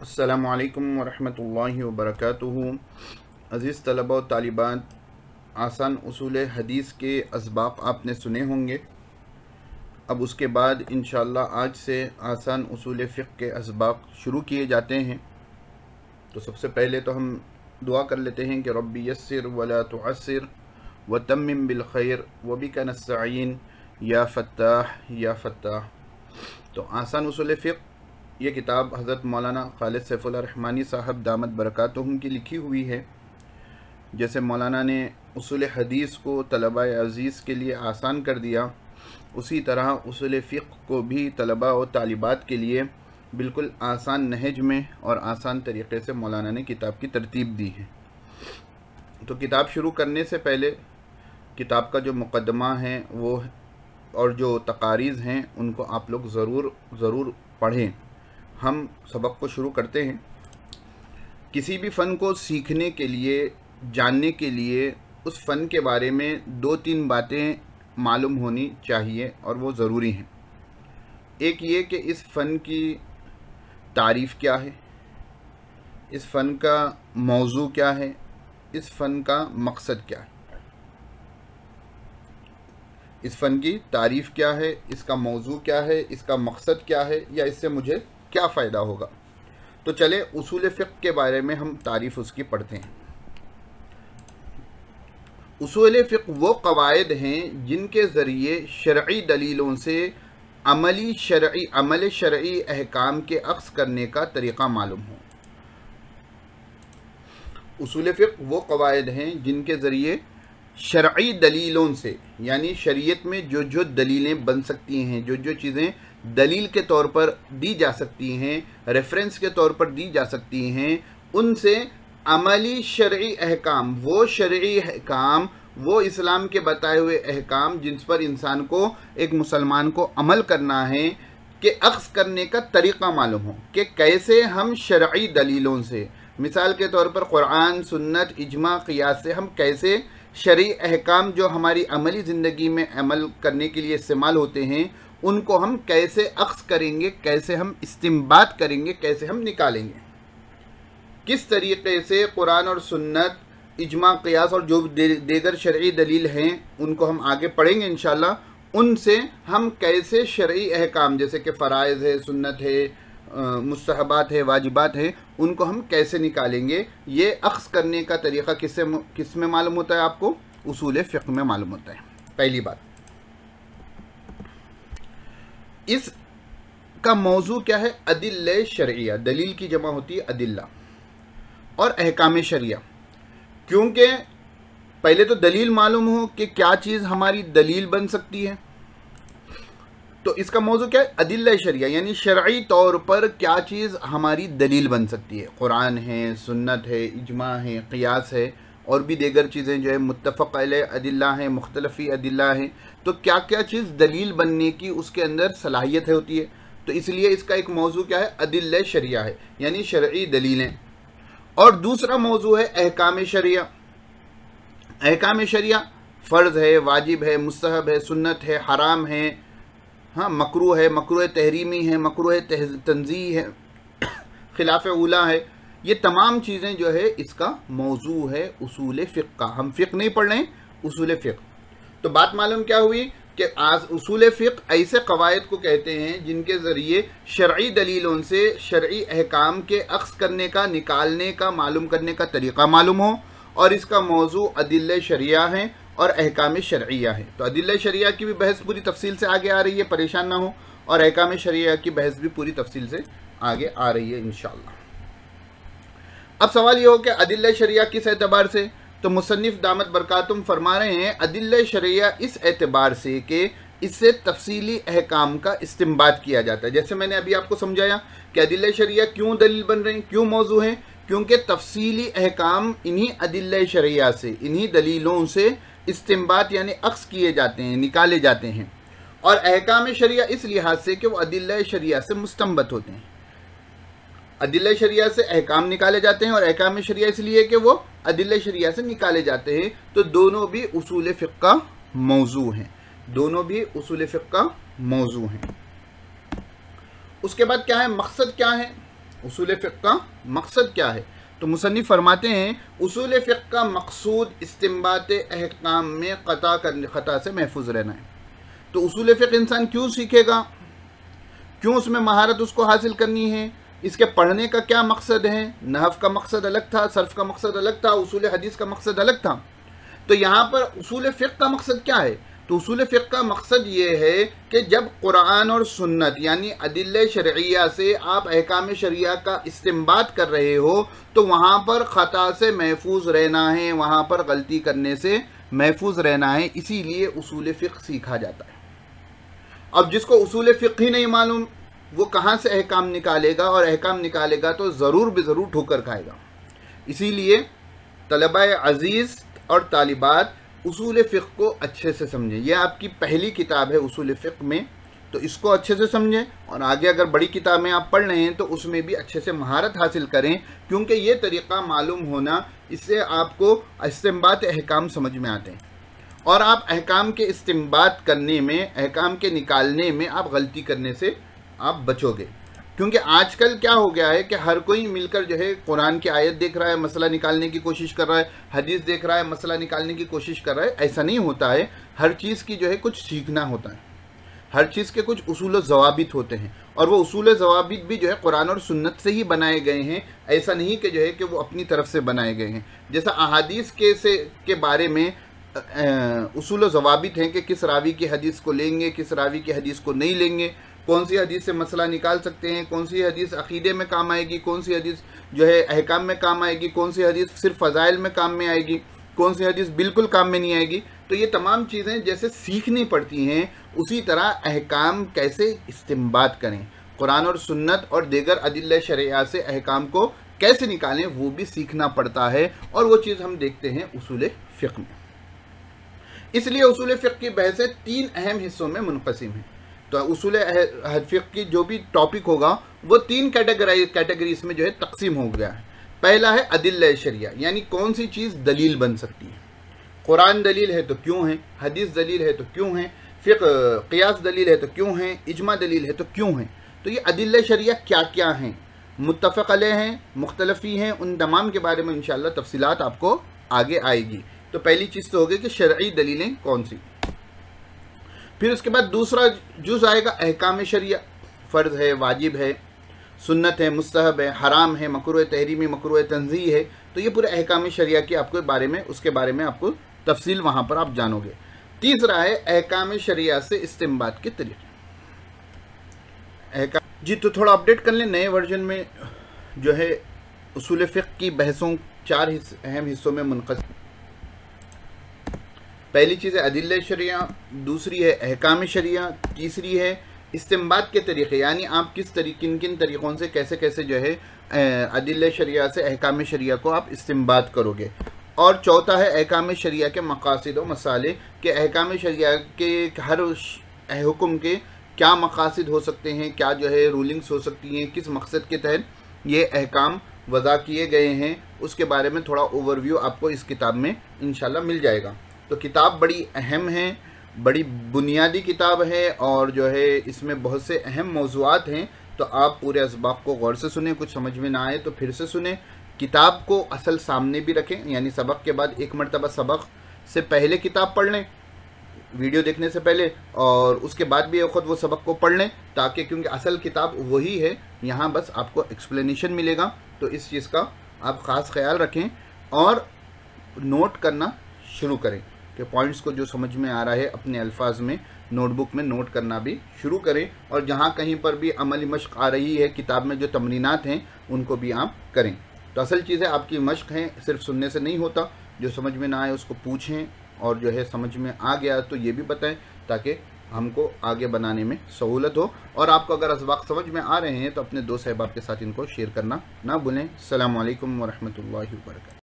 अस्सलामु अलैकुम वरहमतुल्लाहि वबरकातुहू। अज़ीज़ तलबा और तालिबात, आसान उसूल हदीस के असबाब आपने सुने होंगे। अब उसके बाद इंशाअल्लाह आज से आसान उसूल फ़िक़्ह के असबाब शुरू किए जाते हैं। तो सबसे पहले तो हम दुआ कर लेते हैं कि रब्बी यस्सिर वला तुअस्सिर व तम्मिम बिल खैर व बिका नस्तईन या फ़त्ताह या फ़त्ताह। तो आसान उसूल फ़िक़्ह ये किताब हज़रत मौलाना खालिद सैफुल्लाह रहमानी साहब दामत बरकातुहुम की लिखी हुई है। जैसे मौलाना ने उसूल हदीस को तलबा अज़ीज़ के लिए आसान कर दिया, उसी तरह उसूल फ़िक़्ह को भी तलबा और तालिबात के लिए बिल्कुल आसान नहज में और आसान तरीक़े से मौलाना ने किताब की तरतीब दी है। तो किताब शुरू करने से पहले किताब का जो मुक़द्दमा है वो और जो तकारीज़ हैं उनको आप लोग ज़रूर पढ़ें। हम सबक को शुरू करते हैं। किसी भी फ़न को सीखने के लिए, जानने के लिए उस फ़न के बारे में 2-3 बातें मालूम होनी चाहिए और वो ज़रूरी हैं। एक ये कि इस फ़न की तारीफ़ क्या है, इस फ़न का मौजू क्या है, इस फ़न का मकसद क्या है। इस फ़न की तारीफ़ क्या है, इसका मौजू क्या है, इसका मकसद क्या है, या इससे मुझे क्या फ़ायदा होगा। तो चले उसूल फ़िक़्ह के बारे में हम तारीफ़ उसकी पढ़ते हैं। उसूल फ़िक़्ह वो क़वाइद हैं जिनके ज़रिए शरई दलीलों से अमल शरई अहकाम के अक्स करने का तरीक़ा मालूम हो। उसूल फ़िक़्ह वो क़वाइद हैं जिनके ज़रिए शरई दलीलों से, यानी शरीयत में जो जो दलीलें बन सकती हैं, जो जो चीज़ें दलील के तौर पर दी जा सकती हैं, रेफरेंस के तौर पर दी जा सकती हैं, उनसे अमली शरई अहकाम, वो शरई अहकाम, वो इस्लाम के बताए हुए अहकाम जिन पर इंसान को, एक मुसलमान को अमल करना है, कि अक्स करने का तरीक़ा मालूम हो कि कैसे हम शरई दलीलों से, मिसाल के तौर पर कुरान, सुन्नत, इजमा, क़ियास से हम कैसे शरई अहकाम जो हमारी अमली ज़िंदगी में अमल करने के लिए इस्तेमाल होते हैं, उनको हम कैसे अक्स करेंगे, कैसे हम इस्तिंबात करेंगे, कैसे हम निकालेंगे। किस तरीक़े से कुरान और सुन्नत, इजमा, क़ियास और जो दीगर शरई दलील हैं उनको हम आगे पढ़ेंगे इंशाअल्लाह। उनसे हम कैसे शरई अहकाम जैसे कि फ़राइज़ है, सुन्नत है, मुस्तहबात है, वाजिबात है, उनको हम कैसे निकालेंगे। ये अक्स करने का तरीक़ा किस में मालूम होता है आपको? उसूल फ़िक़्ह में मालूम होता है। पहली बात, इस का मौजू क्या है? अदिल्ले शरइया, दलील की जमा होती है अदिल्ला, और अहकाम शरिया। क्योंकि पहले तो दलील मालूम हो कि क्या चीज़ हमारी दलील बन सकती है। तो इसका मौजू क्या है? अदिल्ला शरिया, यानी शरई तौर पर क्या चीज़ हमारी दलील बन सकती है। कुरान है, सुन्नत है, इजमा है, क़ियास है, और भी दीगर चीज़ें जो है मुत्तफ़क़ अलैह अदिल्ला हैं, मुख्तलिफ़ी अदिल्ला हैं। तो क्या क्या चीज़ दलील बनने की उसके अंदर सलाहियत होती है। तो इसलिए इसका एक मौजू क्या है? अदिल्ला शरिया है, यानी शरई दलीलें। और दूसरा मौजू है अहकाम शरिया। अहकाम शरिया फ़र्ज़ है, वाजिब है, मुस्तहब है, सुन्नत है, हराम है, हाँ, मकरूह है, मकरूह तहरीमी है, मकरूह तंज़ीह है, खिलाफ उला है। ये तमाम चीज़ें जो है इसका मौजू है उसूल फ़िक़्ह का। हम फ़िक़्ह नहीं पढ़ रहे हैं, उसूल फ़िक़्ह। तो बात मालूम क्या हुई कि आज उसूल फ़िक़्ह ऐसे क़वाइद को कहते हैं जिनके ज़रिए शरई दलीलों से शरई अहकाम के अक्स करने का, निकालने का, मालूम करने का तरीक़ा मालूम हो, और इसका मौजू अदिल्ले शरिया है और अहकाम शरइया है। तो अदिल्ले शरिया की भी बहस पूरी तफसील से आगे आ रही है, परेशान ना हो, और अहकाम शरिया की बहस भी पूरी तफसील से आगे आ रही है इंशाअल्लाह। अब सवाल ये हो कि अदिल्ले शरिया किस एतबार से? तो मुसन्निफ़ दामत बरकातुम फरमा रहे हैं अदिल्ले शरिया इस एतबार से कि इससे तफसीली अहकाम का इस्तिंबात किया जाता है। जैसे मैंने अभी आपको समझाया कि अदिल्ले शरिया क्यों दलील बन रहे हैं, क्यों मौजू हैं, क्योंकि तफसीली अहकाम इन्हीं अदिल्ले शरिया से, इन्हीं दलीलों से इस्तिंबात यानी अक्स किए जाते हैं, निकाले जाते हैं। और अहकाम शरिया इस लिहाज से कि वो अदिल्ले शरिया से मुस्तंबत होते हैं। अदिल्ले शरिया से अहकाम निकाले जाते हैं, और अहकाम शरिया इसलिए कि वो अदिल्ले शरिया से निकाले जाते हैं। तो दोनों भी उसूल फ़िक़्ह का मौजू हैं, दोनों भी उसूल फ़िक़्ह का मौजू हैं। उसके बाद क्या है? मकसद क्या है? उसूल फ़िक़्ह का मकसद क्या है? तो मुसन्निफ़ फरमाते हैं उसूल फ़िक़्ह का मकसूद इस्तिंबात अहकाम में ख़ता से महफूज रहना है। तो उसूल फ़िक़्ह इंसान क्यों सीखेगा, क्यों उसमें महारत उसको हासिल करनी है, इसके पढ़ने का क्या मकसद है? नहव का मकसद अलग था, सर्फ का मकसद अलग था, उसूल हदीस का मकसद अलग था। तो यहाँ पर उसूल फ़िक़्ह का मकसद क्या है? तो उसूल फ़िक़्ह का मकसद ये है कि जब कुरान और सुन्नत यानी अदिल्ले शरइया से आप अहकाम शरिया का इस्तिंबात कर रहे हो तो वहाँ पर ख़ता से महफूज रहना है, वहाँ पर गलती करने से महफूज रहना है, इसीलिए उसूल फ़िक़्ह सीखा जाता है। अब जिसको उसूल फ़िक़्ह ही नहीं मालूम वो कहाँ से अहकाम निकालेगा, और अहकाम निकालेगा तो ज़रूर बेज़रूर ठोकर खाएगा। इसीलिए तलबाए अज़ीज़ और तालिबात उसूल फ़िक़्ह को अच्छे से समझें। यह आपकी पहली किताब है उसूल फ़िक़्ह में, तो इसको अच्छे से समझें, और आगे अगर बड़ी किताबें आप पढ़ रहे हैं तो उसमें भी अच्छे से महारत हासिल करें, क्योंकि ये तरीक़ा मालूम होना इससे आपको इस्तिंबात अहकाम समझ में आते हैं, और आप अहकाम के इस्तिंबात करने में, अहकाम के निकालने में आप गलती करने से आप बचोगे। क्योंकि आजकल क्या हो गया है कि हर कोई मिलकर जो है कुरान की आयत देख रहा है, मसला निकालने की कोशिश कर रहा है, हदीस देख रहा है, मसला निकालने की कोशिश कर रहा है। ऐसा नहीं होता है। हर चीज़ की जो है कुछ सीखना होता है, हर चीज़ के कुछ उसूल ज़वाबित होते हैं, और वो उसूल ज़वाबित भी जो है कुरान और सुन्नत से ही बनाए गए हैं। ऐसा नहीं कि जो है कि वो अपनी तरफ से बनाए गए हैं। जैसा अहादीस के बारे में उसूल ज़वाबित हैं कि किस रावी की हदीस को लेंगे, किस रावी की हदीस को नहीं लेंगे, कौन सी हदीस से मसला निकाल सकते हैं, कौन सी हदीस अक़ीदे में काम आएगी, कौन सी हदीस जो है अहकाम में काम आएगी, कौन सी हदीस सिर्फ फ़ज़ाइल में काम में आएगी, कौन सी हदीस बिल्कुल काम में नहीं आएगी। तो ये तमाम चीज़ें जैसे सीखनी पड़ती हैं, उसी तरह अहकाम कैसे इस्तिंबात करें, कुरान और सुन्नत और दीगर अदिल्ले शरिया से अहकाम को कैसे निकालें, वो भी सीखना पड़ता है। और वो चीज़ हम देखते हैं उसूल फ़िक़्ह में। इसलिए उसूल फ़िक़्ह की बहसें 3 अहम हिस्सों में मुनक़सिम हैं। तो उसूल फ़िक़्ह की जो भी टॉपिक होगा वो 3 कैटेगरीज में जो है तकसीम हो गया है। पहला है अदिल्ले शरिया, यानी कौन सी चीज़ दलील बन सकती है। कुरान दलील है तो क्यों है, हदीस दलील है तो क्यों है, फ़िक़्ह क़ियास दलील है तो क्यों है, इजमा दलील है तो क्यों है। तो ये अदिल्ले शरिया क्या क्या हैं, मुत्तफ़क़ अलैह हैं, मुख्तलफ़ी हैं, उन तमाम के बारे में इंशाअल्लाह तफ़सीलात आपको आगे आएगी। तो पहली चीज़ तो होगी कि शरई दलीलें कौन सी। फिर उसके बाद दूसरा जुज़ आएगा अहकाम शरिया, फ़र्ज़ है, वाजिब है, सुन्नत है, मुस्तहब है, हराम है, मकरूह तहरीमी, मकरूह तंज़ीह है। तो ये पूरे अहकाम शरिया की आपको बारे में, उसके बारे में आपको तफसील वहाँ पर आप जानोगे। तीसरा है अहकाम शरिया से इस्तिंबात के तरीक़े। जी तो थोड़ा अपडेट कर लें, नए वर्जन में जो है उसूल फ़िक़्ह की बहसों 4 अहम हिस्सों में मुनक़सिम। पहली चीज़ है अदिल्ले शरिया, दूसरी है अहकाम शरिया, तीसरी है इस्तिंबात के तरीक़े, यानी आप किन किन तरीक़ों से कैसे कैसे जो है अदिल्ले शरिया से अहकाम शरिया को आप इस्तिंबात करोगे। और चौथा है अहकाम शरिया के मक़ासिद व मसाले, के अहकाम शरिया के हर हुक्म के क्या मक़ासिद हो सकते हैं, क्या जो है रूलिंग्स हो सकती हैं, किस मकसद के तहत ये अहकाम वज़ा किए गए हैं, उसके बारे में थोड़ा ओवरव्यू आपको इस किताब में इंशाल्लाह मिल जाएगा। तो किताब बड़ी अहम है, बड़ी बुनियादी किताब है, और जो है इसमें बहुत से अहम मौज़ूआत हैं। तो आप पूरे असबाब को गौर से सुने, कुछ समझ में ना आए तो फिर से सुने। किताब को असल सामने भी रखें, यानी सबक के बाद एक मरतबा सबक से पहले किताब पढ़ लें, वीडियो देखने से पहले, और उसके बाद भी ख़ुद वो सबक को पढ़ लें, ताकि क्योंकि असल किताब वही है, यहाँ बस आपको एक्सप्लेनेशन मिलेगा। तो इस चीज़ का आप ख़ास ख्याल रखें और नोट करना शुरू करें कि पॉइंट्स को जो समझ में आ रहा है अपने अल्फाज में नोटबुक में नोट करना भी शुरू करें। और जहाँ कहीं पर भी अमली मश्क आ रही है, किताब में जो तमरीनात हैं उनको भी आप करें। तो असल चीज़ है आपकी मश्क है, सिर्फ सुनने से नहीं होता। जो समझ में ना आए उसको पूछें, और जो है समझ में आ गया तो ये भी बताएं, ताकि हमको आगे बनाने में सहूलत हो। और आपको अगर असबाक समझ में आ रहे हैं तो अपने दोस्त अहबाब के साथ इनको शेयर करना ना भूलें। अस्सलामु अलैकुम व रहमतुल्लाहि व बरकातहू।